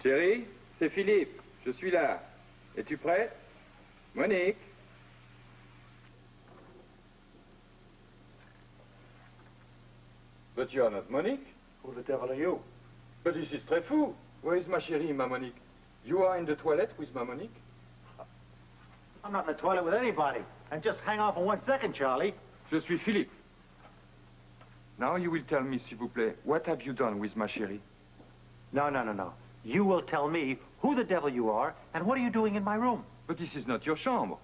Chérie, c'est Philippe. Je suis là. Es-tu prête? Monique? But you are not Monique. Who the devil are you? But this is très fou. Where is ma chérie, ma Monique? You are in the toilet with ma Monique? I'm not in the toilet with anybody. And just hang on for 1 second, Charlie. Je suis Philippe. Now you will tell me, s'il vous plaît, what have you done with ma chérie? No. You will tell me who the devil you are and what are you doing in my room. But this is not your chambre.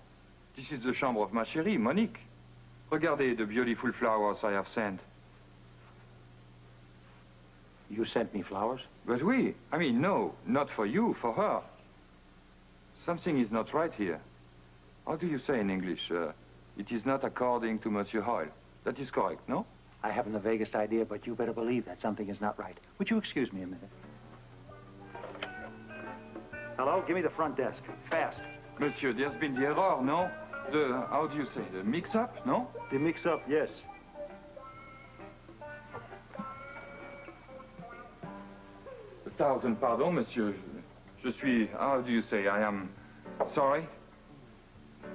This is the chambre of ma chérie, Monique. Regardez the beautiful flowers I have sent. You sent me flowers? But oui. I mean, no, not for you, for her. Something is not right here. How do you say in English? It is not according to Monsieur Hoyle. That is correct, no? I haven't the vaguest idea, but you better believe that something is not right. Would you excuse me a minute? Hello? Give me the front desk. Fast. Monsieur, there's been the error, no? How do you say, the mix-up, no? The mix-up, yes. Pardon, monsieur. Je suis, how do you say, I am sorry?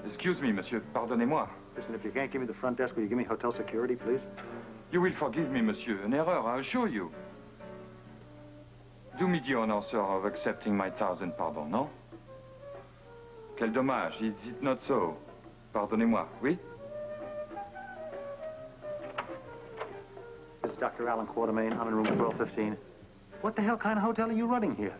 Excuse me, monsieur, pardonnez-moi. Listen, if you can't give me the front desk, will you give me hotel security, please? You will forgive me, monsieur. An error, I assure you. Do me the honor, sir, of accepting my 1,000 pardon, no? Quel dommage, is it not so? Pardonnez-moi, oui? This is Dr. Alan Quatermain. I'm in room 1215. What the hell kind of hotel are you running here?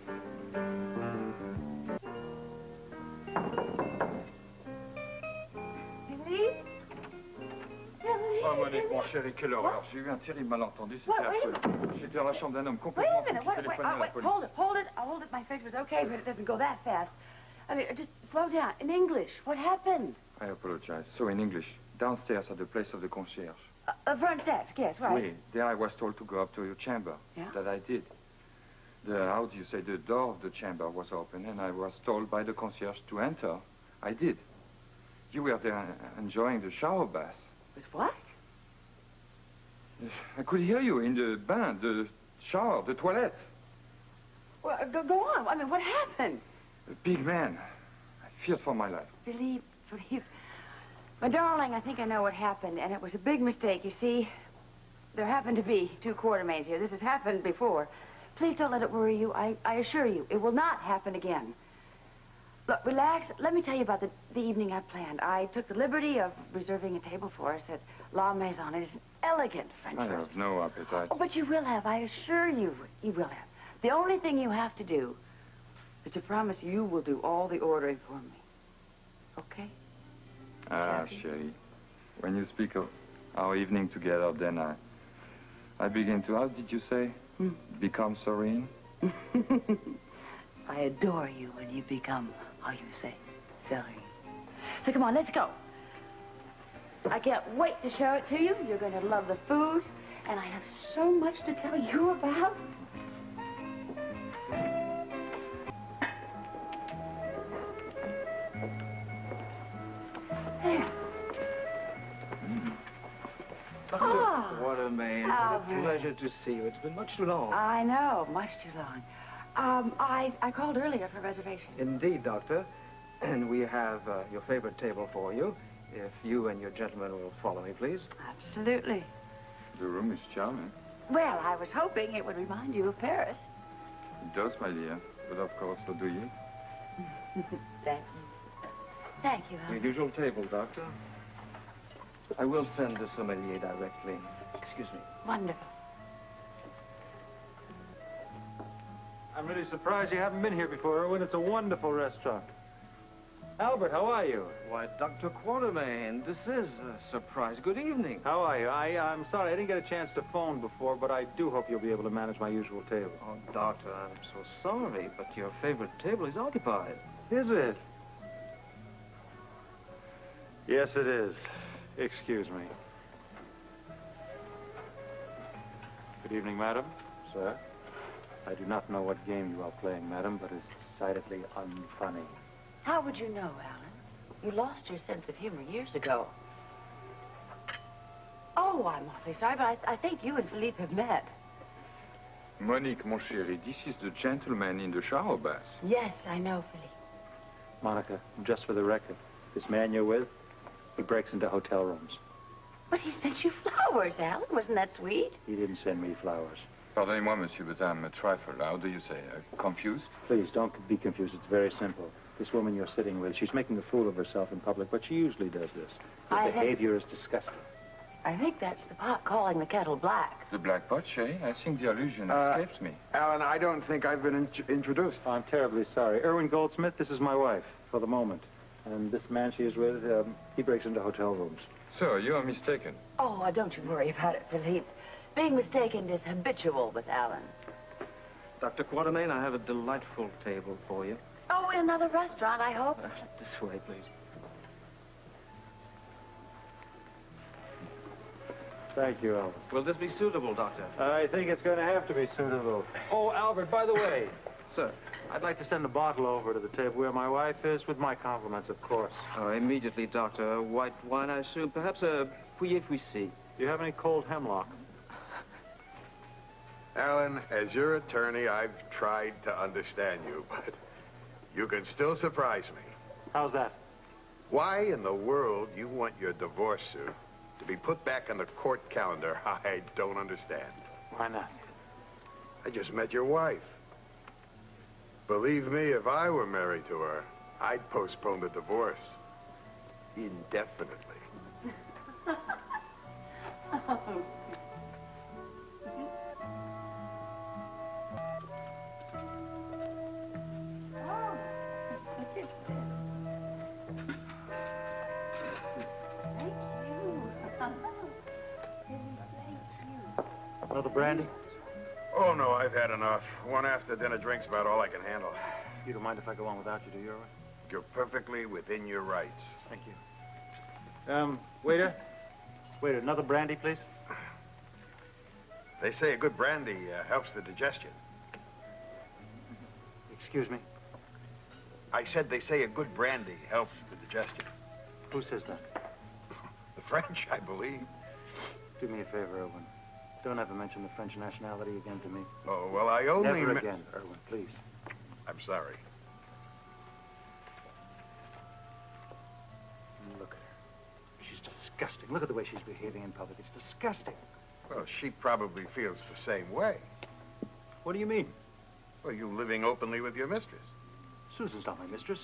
Oh, Monique, mon chéri, quelle horreur. J'ai eu un terrible malentendu, c'était affreux. J'étais dans la chambre d'un homme complètement fou qui téléphonait à la police. Hold it. My face was okay, but it doesn't go that fast. I mean, just slow down. In English, what happened? I apologize. So in English, downstairs at the place of the concierge. The front desk, yes, right. Oui, there I was told to go up to your chamber. Yeah? That I did. How do you say, the door of the chamber was open, and I was told by the concierge to enter. I did. You were there enjoying the shower bath. With what? I could hear you in the bain, the shower, the toilet. Well, go on. I mean, what happened? A big man. I feared for my life. Philippe. My darling, I think I know what happened, and it was a big mistake. You see, there happened to be 2 Quatermains here. This has happened before. Please don't let it worry you. I assure you, it will not happen again. Look, relax. Let me tell you about the evening I planned. I took the liberty of reserving a table for us at La Maison. It is an elegant French restaurant. I have no appetite. Oh, but you will have. I assure you, you will have. The only thing you have to do is to promise you will do all the ordering for me. Okay? Ah, chérie. When you speak of our evening together, then I begin to, how did you say? Become serene? I adore you when you become, how you say, serene. So come on, let's go. I can't wait to show it to you. You're going to love the food, and I have so much to tell you about. There. Dr. Quatermain, what a pleasure to see you. It's been much too long. I know, much too long. I called earlier for a reservation. Indeed, Doctor. And we have your favorite table for you. If you and your gentleman will follow me, please. Absolutely. The room is charming. Well, I was hoping it would remind you of Paris. It does, my dear. But of course, so do you. Thank you. Thank you, Your Alan. usual table, Doctor. I will send the sommelier directly. Excuse me. Wonderful. I'm really surprised you haven't been here before, Erwin. It's a wonderful restaurant. Albert, how are you? Why, Dr. Quatermain, this is a surprise. Good evening. How are you? I'm sorry, I didn't get a chance to phone before, but I do hope you'll be able to manage my usual table. Oh, Doctor, I'm so sorry, but your favorite table is occupied. Is it? Yes, it is. Excuse me. Good evening, madam. Sir. I do not know what game you are playing, madam, but it's decidedly unfunny. How would you know, Alan? You lost your sense of humor years ago. Oh, I'm awfully sorry, but I think you and Philippe have met. Monique, mon chéri, this is the gentleman in the shower bath. Yes, I know, Philippe. Monica, just for the record, this man you're with, he breaks into hotel rooms. But he sent you flowers, Alan. Wasn't that sweet? He didn't send me flowers. Pardonnez-moi, monsieur, but I'm a trifle, how do you say, confused? Please, don't be confused. It's very simple. This woman you're sitting with, she's making a fool of herself in public, but she usually does this. Her behavior is disgusting. I think that's the pot calling the kettle black. The black pot, chéri? I think the allusion escapes me. Alan, I don't think I've been introduced. I'm terribly sorry. Erwin Goldsmith, this is my wife, for the moment. And this man she is with, he breaks into hotel rooms. Sir, you are mistaken. Oh, don't you worry about it, Philippe. Being mistaken is habitual with Alan. Dr. Quatermain, I have a delightful table for you. Oh, in another restaurant, I hope. This way, please. Thank you, Albert. Will this be suitable, Doctor? I think it's going to have to be suitable. Oh, Albert, by the way, Sir. I'd like to send a bottle over to the table where my wife is, with my compliments, of course. Oh, immediately, Doctor. White wine, I assume. Perhaps a Pouilly-Fuissy. Do you have any cold hemlock? Alan, as your attorney, I've tried to understand you, but you can still surprise me. How's that? Why in the world you want your divorce suit to be put back on the court calendar, I don't understand. Why not? I just met your wife. Believe me, if I were married to her, I'd postpone the divorce indefinitely. Another brandy? Oh, no, I've had enough. One after-dinner drink's about all I can handle. You don't mind if I go on without you, do you, Erwin? You're perfectly within your rights. Thank you. Waiter? Waiter, another brandy, please? They say a good brandy helps the digestion. Excuse me? I said they say a good brandy helps the digestion. Who says that? The French, I believe. Do me a favor, Erwin. Don't ever mention the French nationality again to me. Oh, well, I only... Never again, Erwin, please. I'm sorry. Look at her. She's disgusting. Look at the way she's behaving in public. It's disgusting. Well, she probably feels the same way. What do you mean? Well, you living openly with your mistress. Susan's not my mistress.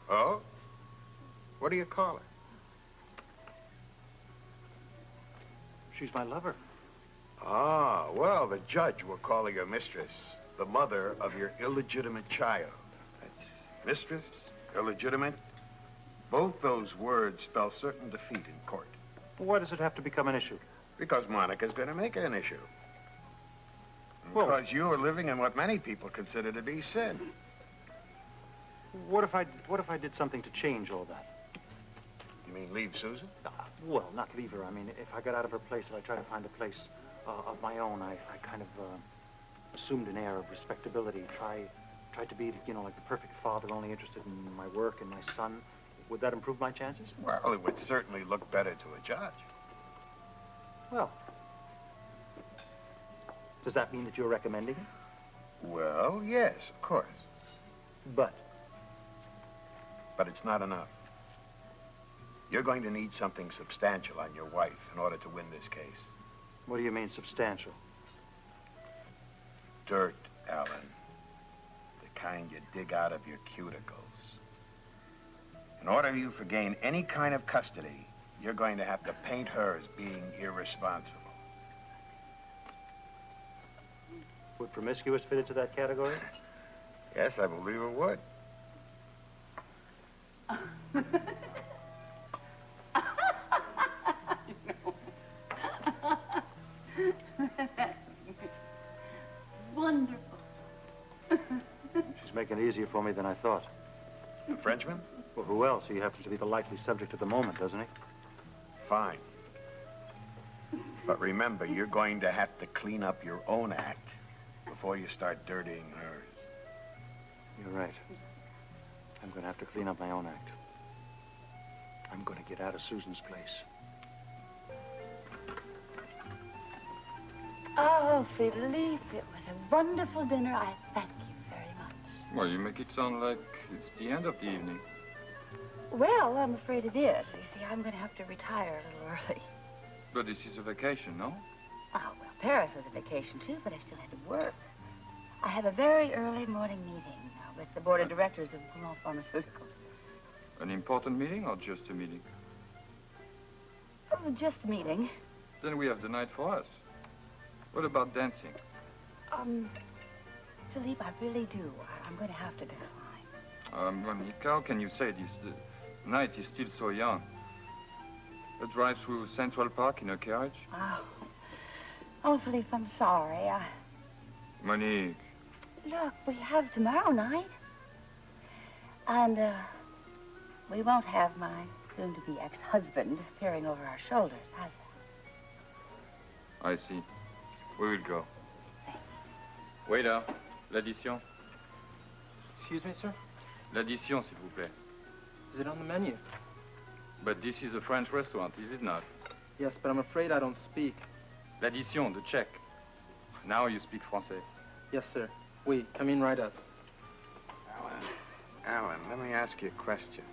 Oh? What do you call her? She's my lover. Ah, well, the judge will call her your mistress, the mother of your illegitimate child. That's mistress, illegitimate. Both those words spell certain defeat in court. Why does it have to become an issue? Because Monica's going to make it an issue. Well- Because you're living in what many people consider to be sin. What if I did something to change all that? You mean leave Susan? Well, not leave her. I mean, if I got out of her place and I tried to find a place of my own, I kind of assumed an air of respectability. Tried to be, you know, like the perfect father, only interested in my work and my son. Would that improve my chances? Well, it would certainly look better to a judge. Well, does that mean that you're recommending it? Well, yes, of course. But But it's not enough. You're going to need something substantial on your wife in order to win this case. what do you mean substantial? Dirt, Alan. The kind you dig out of your cuticles. In order for you to gain any kind of custody, you're going to have to paint her as being irresponsible. Would promiscuous fit into that category? Yes, I believe it would. Wonderful. She's making it easier for me than I thought. The Frenchman? Well, who else? He happens to be the likely subject at the moment, doesn't he? Fine. But remember, you're going to have to clean up your own act before you start dirtying hers. You're right. I'm going to have to clean up my own act. I'm going to get out of Susan's place. Oh, Oh, Philippe, it was a wonderful dinner. I thank you very much. Well, you make it sound like it's the end of the evening. Well, I'm afraid it is. You see, I'm going to have to retire a little early. But this is a vacation, no? Oh, well, Paris was a vacation, too, but I still had to work. I have a very early morning meeting with the board of directors of Boulogne Pharmaceuticals. An important meeting or just a meeting? Oh, just a meeting. Then we have the night for us. What about dancing? Philippe, I really do. I'm going to have to decline. Monique, how can you say this? The night is still so young. A drive through Central Park in a carriage? Oh, Philippe, I'm sorry. Monique. Look, we have tomorrow night. And, we won't have my soon-to-be ex-husband peering over our shoulders, has that? I see. We will go. Thanks. Waiter, l'addition. Excuse me, sir? L'addition, s'il vous plaît. Is it on the menu? But this is a French restaurant, is it not? Yes, but I'm afraid I don't speak. L'addition, the check. Now you speak Français. Yes, sir. Oui, come in right up. Alan, let me ask you a question.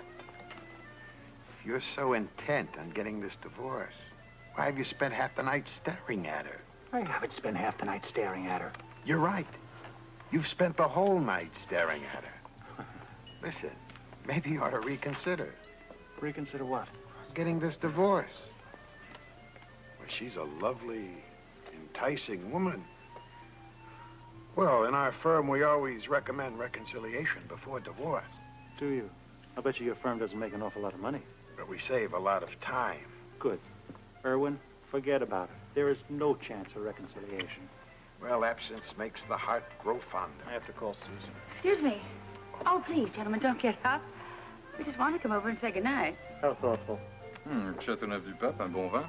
If you're so intent on getting this divorce, why have you spent half the night staring at her? I haven't spent half the night staring at her. You're right. You've spent the whole night staring at her. Listen, maybe you ought to reconsider. Reconsider what? Getting this divorce. Well, she's a lovely, enticing woman. Well, in our firm, we always recommend reconciliation before divorce. Do you? I bet you your firm doesn't make an awful lot of money. But we save a lot of time. Good. Irwin, forget about it. There is no chance of reconciliation. Well, absence makes the heart grow fonder. I have to call Susan. Excuse me. Oh, please, gentlemen, don't get up. We just want to come over and say goodnight. How thoughtful. Châteauneuf-du-Pape, un bon vin.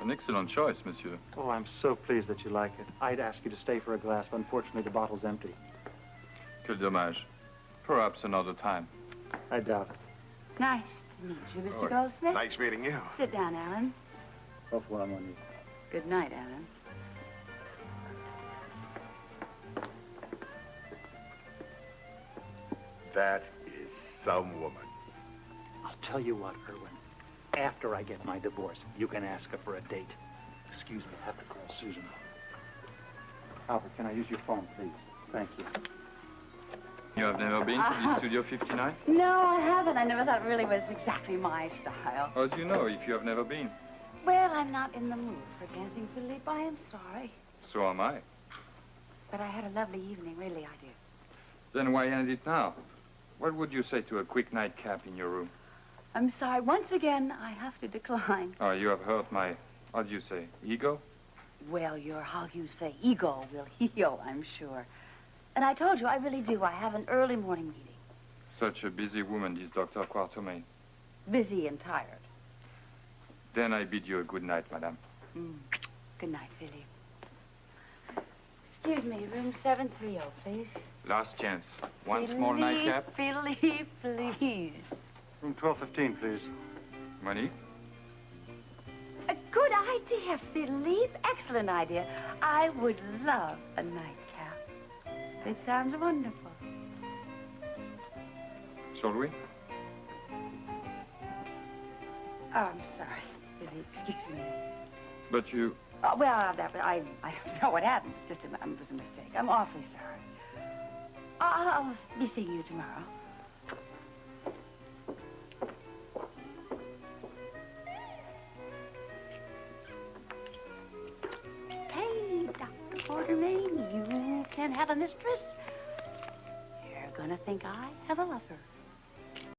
An excellent choice, monsieur. Oh, I'm so pleased that you like it. I'd ask you to stay for a glass, but unfortunately the bottle's empty. Quel dommage. Perhaps another time. I doubt it. Nice to meet you, Mr. Oh, Goldsmith. Nice meeting you. Sit down, Alan. Au revoir, Monique. Good night, Alan. That is some woman. I'll tell you what, Irwin. After I get my divorce, you can ask her for a date. Excuse me, I have to call Susan. Albert, can I use your phone, please? Thank you. You have never been to the Studio 59? No, I haven't. I never thought it really was exactly my style. How do you know if you have never been? Well, I'm not in the mood for dancing, Philippe. I am sorry. So am I. But I had a lovely evening, really, I did. Then why end it now? What would you say to a quick nightcap in your room? I'm sorry. Once again, I have to decline. Oh, you have hurt my, how do you say, ego? Well, your, how you say, ego will heal, I'm sure. And I told you, I really do. I have an early morning meeting. Such a busy woman, this Dr. Quatermain. Busy and tired. Then I bid you a good night, madame. Good night, Philippe. Excuse me, room 730, please. Last chance. Once Philippe, more nightcap. Philippe, please. Room 1215, please. Monique? A good idea, Philippe. Excellent idea. I would love a nightcap. It sounds wonderful. Shall we? Oh, I'm sorry, Philippe. Excuse me. But you... Well, I don't know what happened. It was just it was a mistake. I'm awfully sorry. I'll be seeing you tomorrow. Hey, Dr. Quatermain, you can have a mistress. You're gonna think I have a lover.